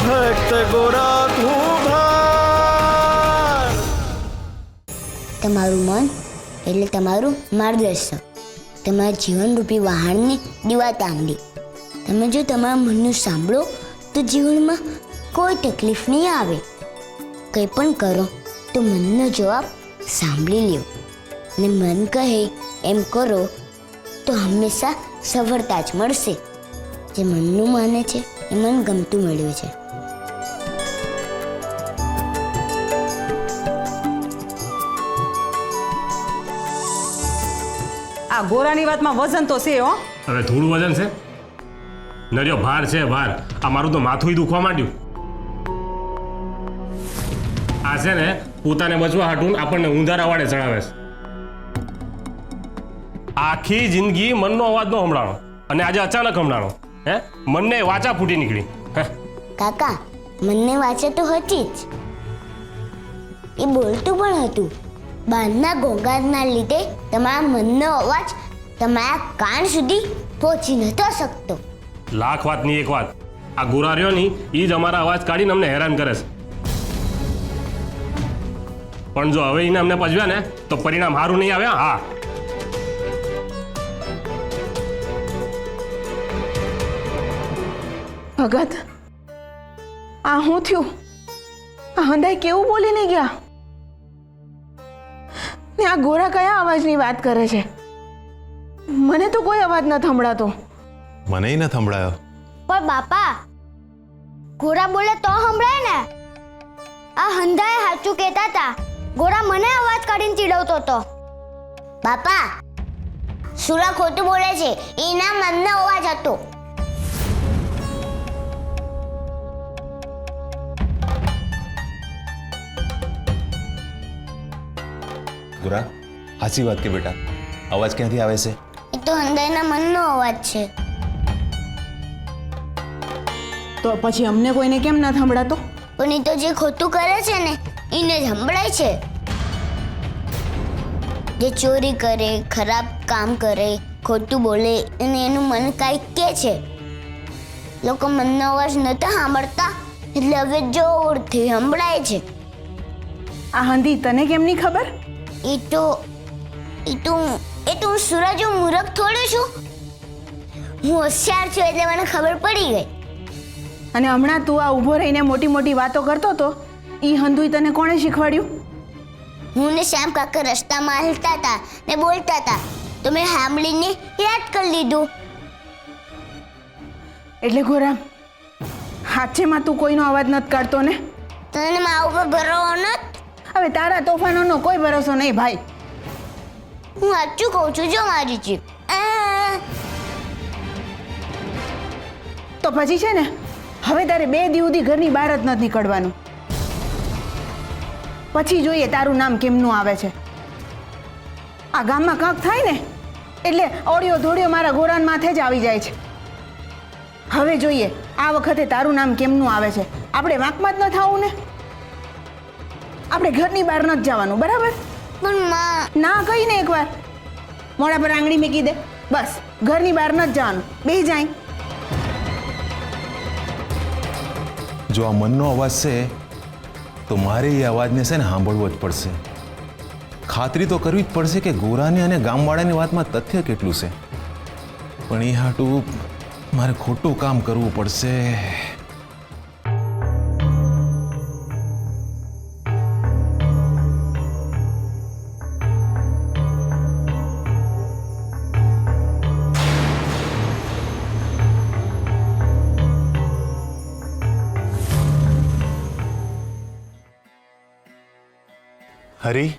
ભક્ત ગોરા કુંભાર. તમારું મન એટલે તમારું માર્ગદર્શક, તમારા જીવનરૂપી વાહનની દીવા તાંડી. તમે જો તમારા મનનું સાંભળો તો જીવનમાં કોઈ તકલીફ નહીં આવે. કંઈ પણ કરો તો મનનો જવાબ સાંભળી લ્યો, અને મન કહે એમ કરો તો હંમેશા સફળતા જ મળશે. જે મનનું માને છે એ મન ગમતું મળ્યું છે. આ ગોરાની વાતમાં વજન તો છે હો. હવે થોડું વજન છે નર્યો, ભાર છે ભાર. આ મારું તો માથું દુખવા માંડ્યું. આ છે ને પોતાને બચવા હાટું આપણને ઊંધારા વાળે ચડાવે છે. આખી જિંદગી મનનો અવાજ નો સંભળાણો અને આજે અચાનક સંભળાણો. હે, મનને વાચા ફૂટી નીકળી. કાકા, મનને વાંચે તો હતી જ, એ બોલતું પણ હતું. બહારના ઘોંઘાટના લીધે તમારા મનનો અવાજ તમારા કાન સુધી પહોંચી નતો શકતો. લાખ વાતની એક વાત, આ ગોરા રહ્યો ની એ જ અમારા અવાજ કાઢીને અમને હેરાન કરે છે. પણ જો હવે એને અમને પજવ્યા ને તો પરિણામ સારું નહીં આવે. હા, ભગત, આ શું થયું? આ હંધાઈ કેવું બોલીને ગયા ને? આ ગોરા કયા અવાજની વાત કરે છે? મને તો કોઈ અવાજ ન સંભળાતો. મને ન સંભળાયો. પણ બાપા, ઘોડા બોલે તો સંભળાય ને. આ હંધાએ સાચું કહેતા હતા. ઘોડા મને અવાજ કાઢીને ચીડવતો હતો. બાપા, સુરા ખોટું બોલે છે. એના મનનો અવાજ હતો. ગુરા, હાચી વાત કે બેટા? અવાજ ક્યાંથી આવે છે? એ તો હંધાઈના મનનો અવાજ છે. તો પછી અમને કોઈને કેમ ના સંભળાતો? પણ એ તો જે ખોટું કરે છે ને એને જ સંભળાય છે. જે ચોરી કરે, ખરાબ કામ કરે, ખોટું બોલે અને એનું મન કાંઈક કે છે. લોકો મનનો અવાજ નતા સાંભળતા એટલે હવે જોરથી સંભળાય છે. આ હંધી તને કેમ નહીં ખબર? એ તો હું સૂરજ મૂરખ થોડું છું. હું હોશિયાર છું એટલે મને ખબર પડી ગઈ. અને હમણાં તું આ ઊભો રહીને મોટી મોટી વાતો કરતો હતો, ઈ હંધુય તને કોણે શીખવાડ્યું? હું ને શ્યામ કાકા રસ્તામાં હાલતા હતા ને બોલતા હતા તો મેં સાંભળીને યાદ કરી લીધું. એટલે ગોરા, હાચેમાં તું કોઈનો અવાજ નથી કાઢતો ને? તને મારા ઉપર ભરોસો નથી? હવે તારા તોફાનોનો કોઈ ભરોસો નહીં ભાઈ. હું સાચું કહું છું. જો મારી જીભ તો પછી છે ને, હવે તારે 2 દી સુધી ઘરની બહાર જ નથી નીકળવાનું. પછી જોઈએ તારું નામ કેમનું આવે છે. આ ગામમાં કાંક થાય ને એટલે ઓડિયો ધોડિયો મારા ગોરાન માથે જ આવી જાય છે. હવે જોઈએ આ વખતે તારું નામ કેમનું આવે છે. આપણે વાંકમાં જ ન થવું ને. આપણે ઘરની બહાર નથી જવાનું, બરાબર? પણ માં, ના કહીને એકવાર મોઢા પર આંગળી મૂકી દે. બસ, ઘરની બહાર નથી જવાનું. બેસી જાય. જો આ મનનો અવાજ છે તો મારે એ અવાજને છે ને સાંભળવો જ પડશે. ખાતરી તો કરવી જ પડશે કે ગોરાની અને ગામવાળાની વાતમાં તથ્ય કેટલું છે. પણ એ હાટું મારે ખોટું કામ કરવું પડશે. હરી,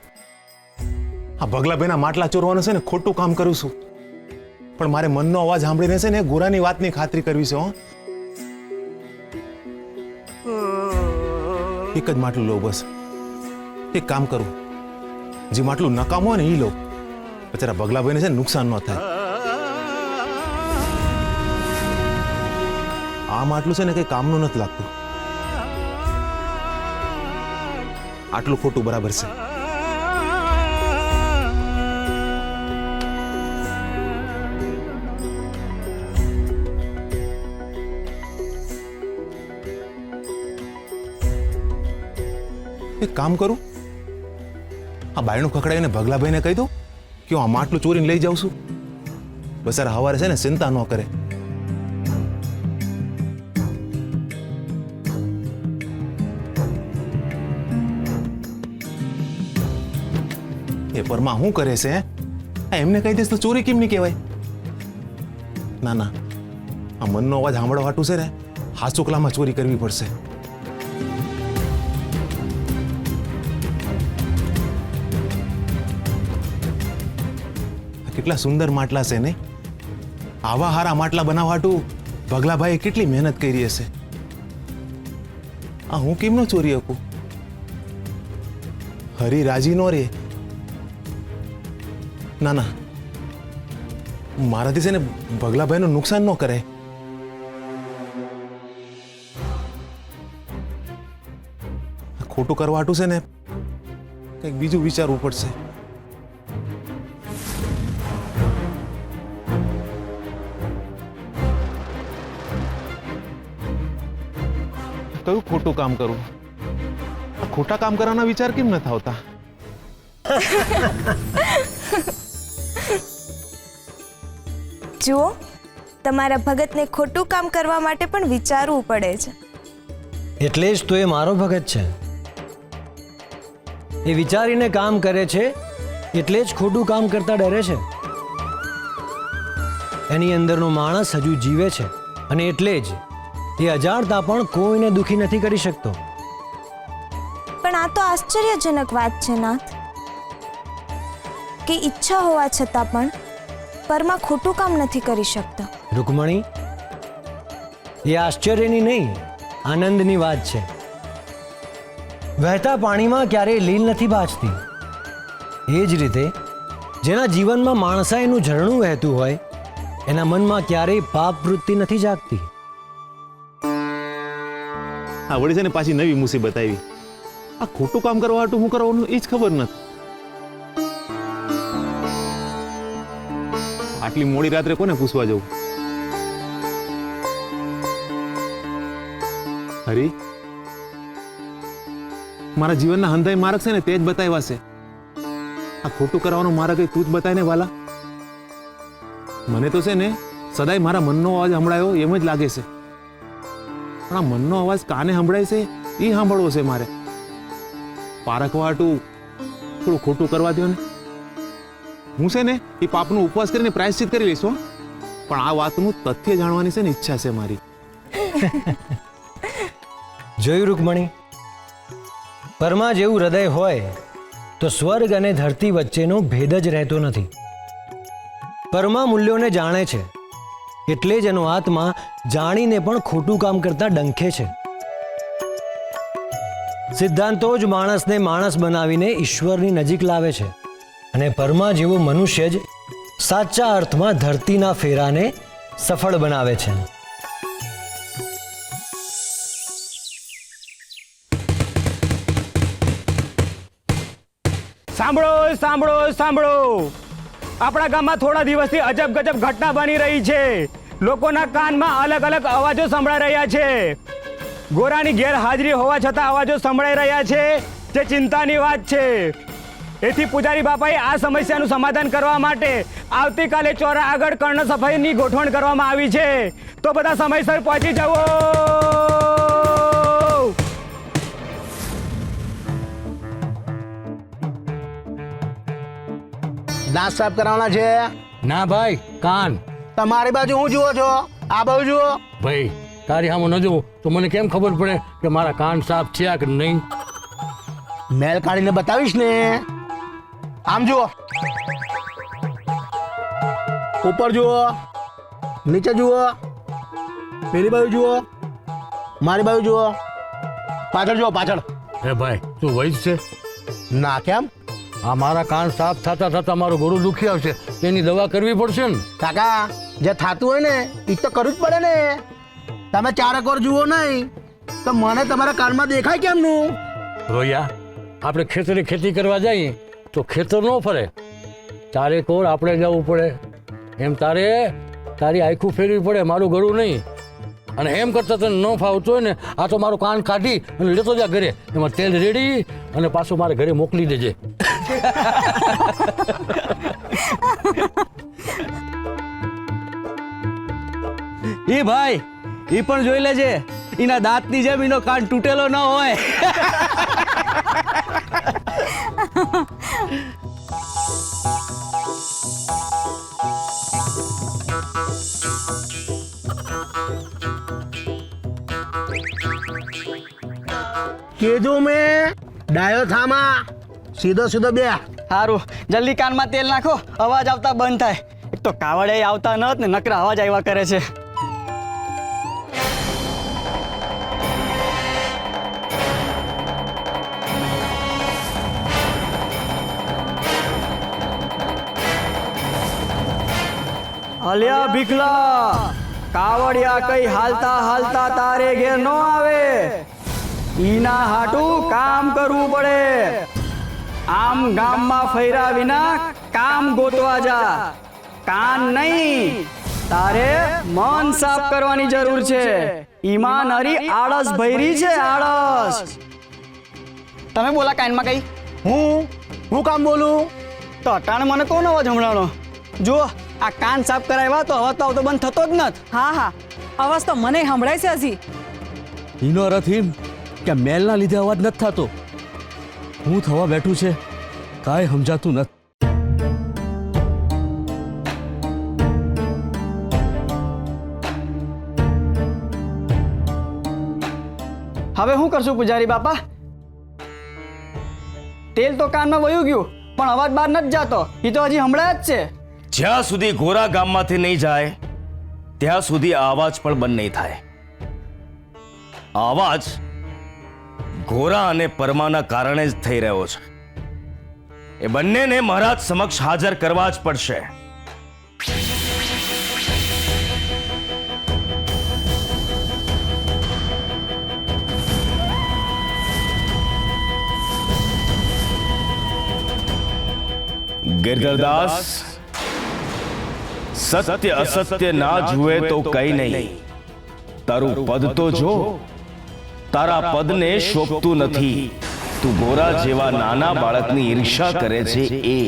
આ ભગલાભાઈના માટલા ચોરવાનું છે ને ખોટું કામ કરું છું, પણ મારે મનનો અવાજ સાંભળીને છે ને ગોરાની વાતની ખાતરી કરવી છે. એક જ માટલું લો, બસ. એક કામ કરું, જે માટલું નકામ હોય ને એ લો, બચારા ભગલાભાઈને છે ને નુકસાન ન થાય. આ માટલું છે ને કઈ કામનું નથી લાગતું. આટલું ખોટું બરાબર છે. એક કામ કરું, આ બાયણું ખખડાવીને ભગલાભાઈને કહી દઉં કે હું આ માટલું ચોરીને લઈ જાઉં છું. બસારા હવારે છે ને ચિંતા ન કરે. એ પરમાં શું કરે છે? આ એમને કહી દઈશ તો ચોરી કેમ નહીં કહેવાય? ના ના, આ મનનો અવાજ સાંભળવા હાટું છે ને હાચોકલામાં ચોરી કરવી પડશે. કેટલા સુંદર માટલા છે નહીં? આવા હારા માટલા બનાવવા હાટું ભગલાભાઈએ કેટલી મહેનત કરી હશે. આ હું કેમ ન ચોરી શકું? હરી રાજી નો રે. ના ના, મારાથી છે ને ભગલાભાઈનું નુકસાન ન કરે. ખોટું કરવા હાટું છે ને કંઈક બીજું વિચારવું પડશે. કયું ખોટું કામ કરું? આ ખોટા કામ કરવાના વિચાર કેમ ન આવતા? જુઓ, તમારા ભગતને ખોટું કામ કરવા માટે પણ વિચારવું પડે છે. એટલે જ તો એ મારો ભગત છે. એ વિચારીને કામ કરે છે, એટલે જ ખોટું કામ કરતા ડરે છે. એની અંદરનો માણસ હજુ જીવે છે અને એટલે જ એ અજાણતા પણ કોઈને દુખી નથી કરી શકતો. પણ આ તો આશ્ચર્યજનક વાત છે નાથ, કે ઈચ્છા હોવા છતાં પણ પરમાં ખોટું કામ નથી કરી શકતા. રૂકમણી, એ આશ્ચર્યની નહીં, આનંદની વાત છે. વહેતા પાણીમાં ક્યારેય લીલ નથી બાજતી. એ જ રીતે જેના જીવનમાં માણસાઈનું ઝરણું વહેતું હોય એના મનમાં ક્યારેય પાપ વૃત્તિ નથી જાગતી. આ વળી છે ને પાછી નવી મુસીબત આવી. આ ખોટું કામ કરવા હાટું હું કરવાનું એ જ ખબર નથી. આટલી મોડી રાત્રે કોને પૂછવા જવું? હરી, મારા જીવનના હંધાઈ માર્ગ છે ને તે જ બતાવ્યા છે. આ ખોટું કરવાનો મારા કઈ તું જ બતાય ને વાલા. મને તો છે ને સદાય મારા મનનો અવાજ સંભળાયો એમ જ લાગે છે. પણ આ મનનો અવાજ કાને સંભળાય છે એ સાંભળવો છે મારે. પારખવા હાટું થોડું ખોટું કરવા દો ને. હું છે ને એ પાપનો ઉપવાસ કરીને પ્રાયશ્ચિત કરી લઈશ. પણ આ વાતનું તથ્ય જાણવાની છે ને ઈચ્છા છે મારી. જોયું રૂકમણી, પરમાં જેવું હૃદય હોય તો સ્વર્ગ અને ધરતી વચ્ચેનો ભેદ જ રહેતો નથી. પરમાં મૂલ્યોને જાણે છે એટલે જ એનો આત્મા જાણીને પણ ખોટું કામ કરતા ડંખે છે. સિદ્ધાંતો જ માણસને માણસ બનાવીને ઈશ્વરની નજીક લાવે છે અને પરમાં જેવો મનુષ્ય જ સાચા અર્થમાં ધરતીના ફેરાને સફળ બનાવે છે. સાંભળો સાંભળો સાંભળો, આપણા ગામમાં થોડા દિવસથી અજબ ગજબ ઘટના બની રહી છે. લોકોના કાનમાં અલગ અલગ અવાજો સંભળાઈ રહ્યા છે. ગોરાની ગેરહાજરી હોવા છતાં અવાજો સંભળાઈ રહ્યા છે, જે ચિંતાની વાત છે. એથી પૂજારી બાપાએ આ સમસ્યાનું સમાધાન કરવા માટે આવતીકાલે ચોરા આગળ કર્ણ સફાઈની ગોઠવણ કરવામાં આવી છે. તો બધા સમયસર પહોંચી જવો. દાંત સાફ કરાવવાના છે? ના ભાઈ, કાન. તમારી બાજુ હું જુઓ છો? આ બાજુ જુઓ. ભાઈ, તારી સામે ન જોઉં તો મને કેમ ખબર પડે કે મારા કાન સાફ છે કે નહીં? મેલ કાઢીને બતાવીશ ને. આમ જુઓ, ઉપર જુઓ, નીચે જુઓ, પેલી બાજુ જુઓ, મારી બાજુ જુઓ, પાછળ જુઓ, પાછળ. હે ભાઈ, તું વૈદ છે? ના, કેમ? આ મારા કાન સાફ થતા થતા મારું ગળું દુખી આવશે, એની દવા કરવી પડશે ને. કાકા, જે થતું હોય ને એ તો કરવું જ પડે ને. તમે ચારેક વાર જુઓ નહીં તો મને તમારા કાનમાં દેખાય કેમનું? રોયા, આપણે ખેતરે ખેતી કરવા જઈએ તો ખેતર ન ફરે, ચારેક વાર આપણે જવું પડે. એમ તારે તારી આખું ફેરવી પડે, મારું ગળું નહીં. અને એમ કરતા તને ન ફાવતું હોય ને આ તો મારું કાન કાઢી અને લેતો જા ઘરે, એમાં તેલ રેડી અને પાછું મારે ઘરે મોકલી દેજે. એ ભાઈ એ પણ જોઈ લેજે, એના દાંતની જેમ એનો કાન તૂટેલો ન હોય. કીધું મેં ડાયો થામા, સીધો સીધો બે. સારું, જલ્દી કાનમાં તેલ નાખો, અવાજ આવતા બંધ થાય. એક તો કાવડે આવતા નત ને નકરા અવાજ આવ્યા કરે છે. અલ્યા ભીખલા, કાવડિયા કઈ હાલતા હાલતા તારે ઘેર ન આવે. ઈના હાટું કામ કરવું પડે. આમ ગામમાં ફર્યા વિના કામ ગોતવા જા. કાન નહીં, તારે મન સાફ કરવાની જરૂર છે. ઈમાન હરી આળસ ભૈરી છે, આળસ. તમે બોલા કાનમાં કઈ? હું કામ બોલું? તો અટાણે મને કોનો અવાજ સંભળાણો? જુઓ, આ કાન સાફ કરાવ્યા તો અવાજ તો આવતો બંધ થતો જ નથી. હા હા, અવાજ તો મને સંભળાય છે હજી. એનો અર્થ એમ કે મેલના લીધે અવાજ નથી થતો. હું થવા બેઠું છે કાંઈ સમજાતું નથી. હવે શું કરશું પૂજારી બાપા? તેલ તો કાનમાં વયું ગયું પણ અવાજ બહાર નથી જાતો. એ તો હજી હમણાં જ છે. જ્યાં સુધી ગોરા ગામમાંથી નહીં જાય ત્યાં સુધી આ અવાજ પણ બંધ નહીં થાય. આ અવાજ ગોરા અને પરમાના કારણે જ થઈ રહ્યો છે. એ બંનેને મહારાજ સમક્ષ હાજર કરવા જ પડશે. ગિરધરદાસ, સત્ય અસત્ય ના જુએ તો કઈ નહીં. તારું પદ તો જો. તારા પદને શોભતું નથી. તું ગોરા જેવા નાના બાળકની ઈર્ષા કરે છે એ.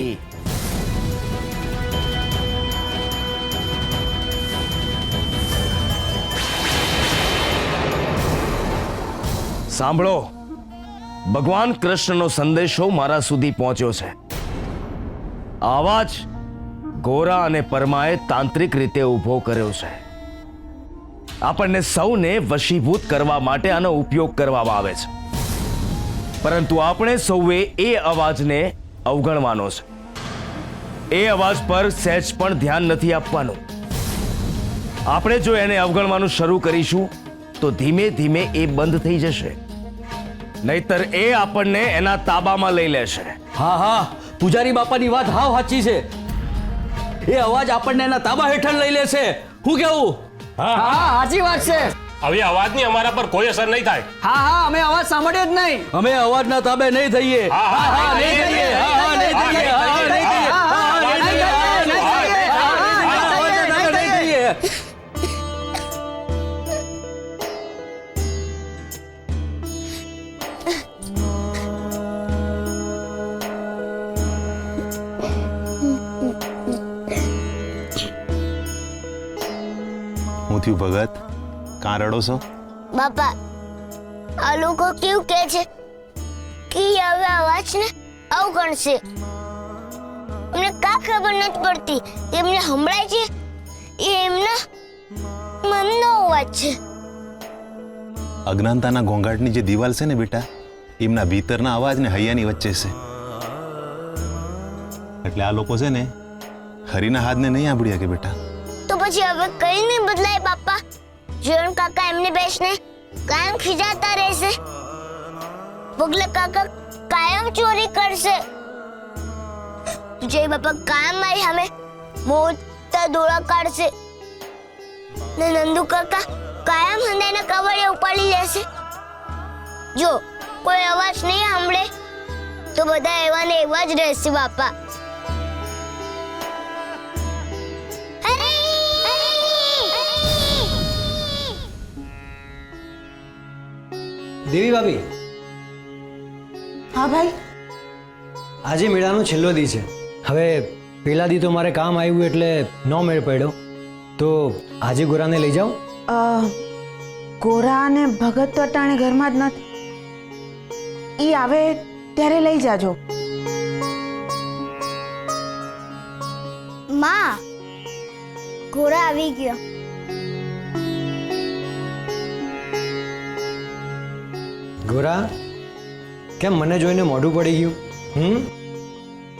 સાંભળો, ભગવાન કૃષ્ણનો સંદેશો મારા સુધી પહોંચ્યો છે. આવાજ ગોરા અને પરમાએ તાંત્રિક રીતે ઊભો કર્યો છે. આપણને સૌને વશીભૂત કરવા માટે આનો ઉપયોગ કરવામાં આવે છે. પરંતુ આપણે સૌએ એ અવાજને અવગણવાનો છે. એ અવાજ પર સહેજ પણ ધ્યાન નથી આપવાનું. આપણે જો એને અવગણવાનું શરૂ કરીશું તો ધીમે ધીમે એ બંધ થઈ જશે. નહીતર એ આપણને એના તાબામાં લઈ લેશે. હા હા, પૂજારી બાપાની વાત હાવ સાચી છે. એ અવાજ આપણને એના તાબા હેઠળ લઈ લેશે. હું કેવું? હા સાચી વાત છે. હવે અવાજની અમારા પર કોઈ અસર નહીં થાય. હા હા, અમે અવાજ સાંભળ્યો જ નહીં. અમે અવાજના તાબે નહીં થઈએ. હા, હા, હા, હા, નહીં થઈએ. હા, હા, નહીં થઈએ. હા, હા, નહીં થઈએ. હા, હા, નહીં થઈએ. હા, નહીં થઈએ. હા, હા, અવાજના તાબે નહીં થઈએ. હું થયું ભગત? કાં રડો છો? બાપા, આ લોકો કેવું કહે છે કે હવે અવાજને અવગણશે. અમને કા ખબર નથી પડતી. એમને સંભળાય છે એ એમના મનનો અવાજ છે. અજ્ઞાનતાના ઘોંઘાટની જે દિવાલ છે ને બેટા, એમના ભીતરના અવાજ ને હૈયાની વચ્ચે છે. એટલે આ લોકો છે ને હરીના હાથને નહીં આંબળ્યા કે બેટા. તો પછી હવે કઈ નહીં બદલાય બાપા. જીવન કાકા એમને બેસને કાયમ ખીજાતા રહેશે. પગલે કાકા કાયમ ચોરી કરશે. જય બાપા કાયમ મારી સામે મોટા દોડા કાઢશે. ને નંદુ કાકા કાયમ હંદાઈના કવળે ઉપાડી લેશે. જો કોઈ અવાજ નહીં સાંભળે તો બધા એવા ને એવા જ રહેશે બાપા. દેવી ભાભી, હા ભાઈ. આજે મેળાનો છેલ્લો દી છે. હવે પેલા દી તો મારે કામ આવ્યું એટલે ન મેળ પડ્યો, તો આજે ગોરાને લઈ જાઉં. ગોરા અને ભગત તો અટાણે ઘરમાં જ નથી. ઈ આવે ત્યારે લઈ જાજો. માં, ઘોડા આવી ગયો. ગોરા, કેમ મને જોઈને મોઢું પડી ગયું?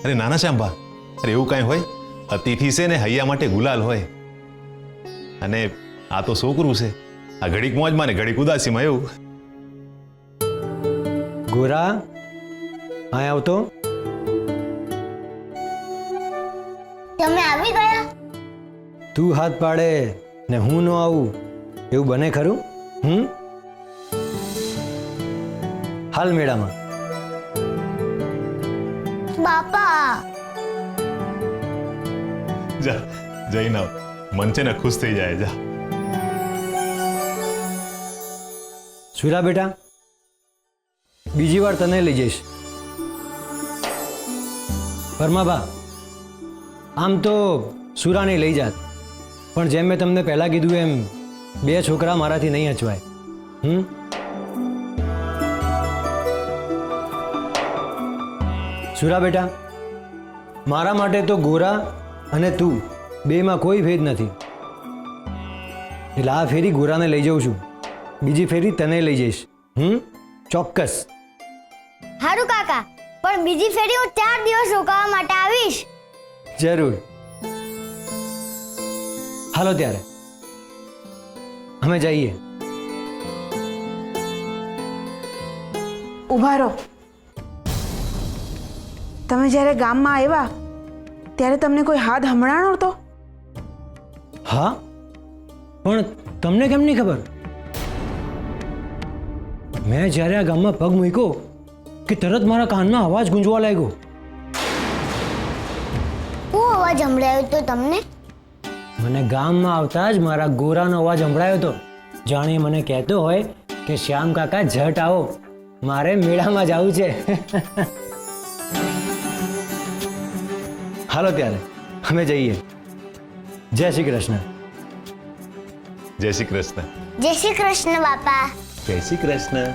અરે નાના શાંભા, અરે એવું કાંઈ હોય? અતિથિ છે ને હૈયા માટે ગુલાલ હોય. અને આ તો છોકરું છે, આ ઘડીક મોજમાં ને ઘડીક ઉદાસીમાં એવું. ગોરા, અહીં આવતો. તમે આવી ગયા? તું હાથ પાડે ને હું ન આવું એવું બને ખરું? હાલ મેળામાં. બાપા, જા જઈને આવ, મન છે ને ખુશ થઈ જાય. જા સુરા બેટા, બીજી વાર તને લઈ જઈશ. પરમાબા, આમ તો સુરાને લઈ જાત, પણ જેમ મેં તમને પહેલા કીધું એમ 2 છોકરા મારાથી નહીં અચવાય. સુરા બેટા, મારા માટે તો ગોરા અને તું બેમાં કોઈ ભેદ નથી. એટલે આ ફેરી ગોરાને લઈ જાઉં છું, બીજી ફેરી તને લઈ જઈશ. ચોક્કસ. હારું કાકા, પણ બીજી ફેરી હું 4 દિવસ રોકાવા માટે આવીશ. જરૂર. હાલો ત્યારે અમે જઈએ. ઊભા રહો. તમે જ્યારે ગામમાં આવ્યા ત્યારે તમને કોઈ હાથ હમણાણો હતો? હા, પણ તમને કેમ નહીં ખબર? મેં જ્યારે આ ગામમાં પગ મૂક્યો કે તરત મારા કાનમાં અવાજ ગુંજવા લાગ્યો. શું અવાજ સંભળાયો તો તમને? મને ગામમાં આવતા જ મારા ગોરાનો અવાજ સંભળાયો હતો. જાણે મને કહેતો હોય કે શ્યામ કાકા ઝટ આવો, મારે મેળામાં જવું છે. હાલો ત્યારે અમે જઈએ. જય શ્રી કૃષ્ણ. જય શ્રી કૃષ્ણ. જય શ્રી કૃષ્ણ બાપા. જય શ્રી કૃષ્ણ.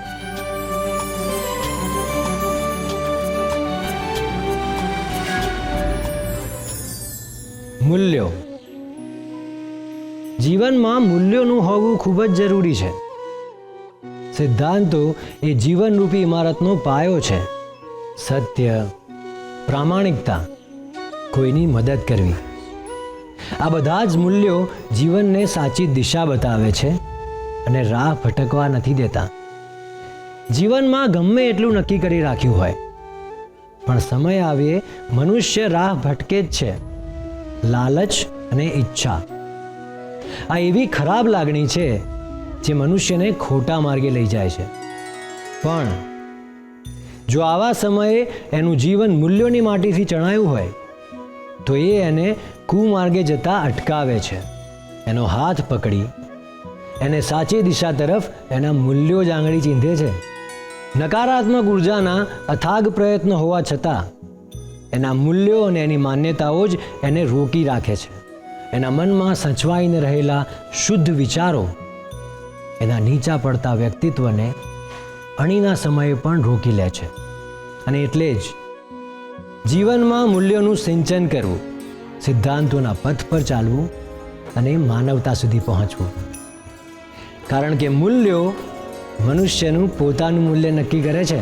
મૂલ્યો. જીવનમાં મૂલ્યોનું હોવું ખૂબ જ જરૂરી છે. સિદ્ધાંતો એ જીવનરૂપી ઇમારતનો પાયો છે. સત્ય, પ્રામાણિકતા, કોઈની મદદ કરવી, આ બધા જ મૂલ્યો જીવનને સાચી દિશા બતાવે છે અને રાહ ભટકવા નથી દેતા. જીવનમાં ગમે એટલું નક્કી કરી રાખ્યું હોય, પણ સમય આવે મનુષ્ય રાહ ભટકે જ છે. લાલચ અને ઈચ્છા આ એવી ખરાબ લાગણી છે જે મનુષ્યને ખોટા માર્ગે લઈ જાય છે. પણ જો આવા સમયે એનું જીવન મૂલ્યોની માટીથી ચણાયું હોય તો એ એને કુમાર્ગે જતા અટકાવે છે. એનો હાથ પકડી એને સાચી દિશા તરફ એના મૂલ્યો જ આંગળી ચીંધે છે. નકારાત્મક ઉર્જાના અથાગ પ્રયત્ન હોવા છતાં એના મૂલ્યો અને એની માન્યતાઓ જ એને રોકી રાખે છે. એના મનમાં સચવાઈને રહેલા શુદ્ધ વિચારો એના નીચા પડતા વ્યક્તિત્વને અણીના સમયે પણ રોકી લે છે. અને એટલે જ જીવનમાં મૂલ્યોનું સિંચન કરવું, સિદ્ધાંતોના પથ પર ચાલવું અને માનવતા સુધી પહોંચવું. કારણ કે મૂલ્યો મનુષ્યનું પોતાનું મૂલ્ય નક્કી કરે છે.